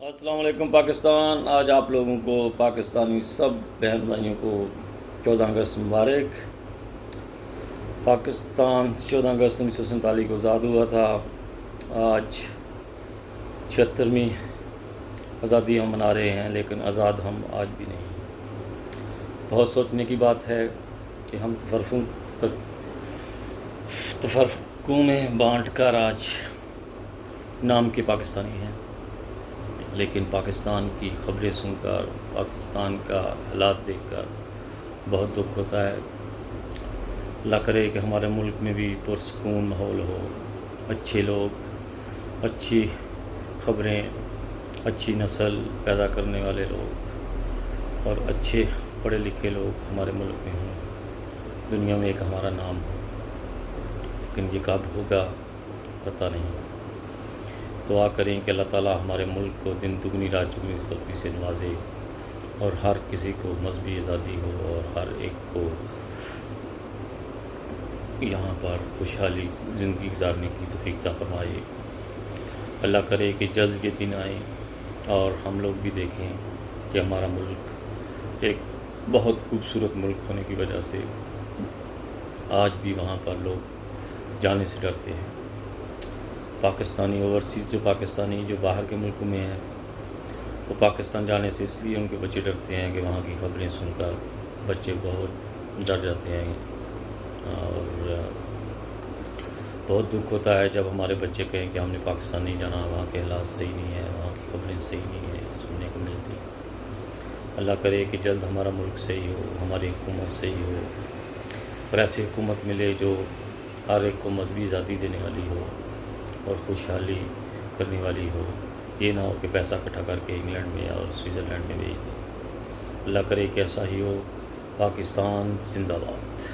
السلام علیکم پاکستان۔ آج آپ لوگوں کو پاکستانی سب بہن بھائیوں کو 14 اگست مبارک۔ پاکستان 14 اگست 1947 کو آزاد ہوا تھا۔ آج 76ویں آزادی ہم منا رہے ہیں، لیکن آزاد ہم آج بھی نہیں۔ بہت سوچنے کی بات ہے کہ ہم تفرقوں میں بانٹ کر آج نام کے پاکستانی ہیں، لیکن پاکستان کی خبریں سن کر، پاکستان کا حالات دیکھ کر بہت دکھ ہوتا ہے۔ اللہ کرے کہ ہمارے ملک میں بھی پرسکون ماحول ہو، اچھے لوگ، اچھی خبریں، اچھی نسل پیدا کرنے والے لوگ اور اچھے پڑھے لکھے لوگ ہمارے ملک میں ہوں، دنیا میں ایک ہمارا نام ہو، لیکن یہ کب ہوگا پتہ نہیں۔ دعا کریں کہ اللہ تعالیٰ ہمارے ملک کو دن دگنی رات چگنی ترقی سے نوازے، اور ہر کسی کو مذہبی آزادی ہو، اور ہر ایک کو یہاں پر خوشحالی زندگی گزارنے کی توفیق عطا فرمائے۔ اللہ کرے کہ جلد یہ دن آئے اور ہم لوگ بھی دیکھیں کہ ہمارا ملک ایک بہت خوبصورت ملک ہونے کی وجہ سے آج بھی وہاں پر لوگ جانے سے ڈرتے ہیں۔ پاکستانی اوورسیز جو باہر کے ملکوں میں ہیں، وہ پاکستان جانے سے اس لیے ان کے بچے ڈرتے ہیں کہ وہاں کی خبریں سن کر بچے بہت ڈر جاتے ہیں، اور بہت دکھ ہوتا ہے جب ہمارے بچے کہیں کہ ہم نے پاکستان نہیں جانا، وہاں کے حالات صحیح نہیں ہیں، وہاں کی خبریں صحیح نہیں ہیں، سننے کو ملتی۔ اللہ کرے کہ جلد ہمارا ملک صحیح ہو، ہماری حکومت صحیح ہو، اور ایسی حکومت ملے جو ہر ایک کو مذہبی آزادی دینے والی ہو اور خوشحالی کرنے والی ہو۔ یہ نہ ہو کہ پیسہ اکٹھا کر کے انگلینڈ میں اور سوئٹزرلینڈ میں بھیج دیں۔ اللہ کرے کہ ایسا ہی ہو۔ پاکستان زندہ باد۔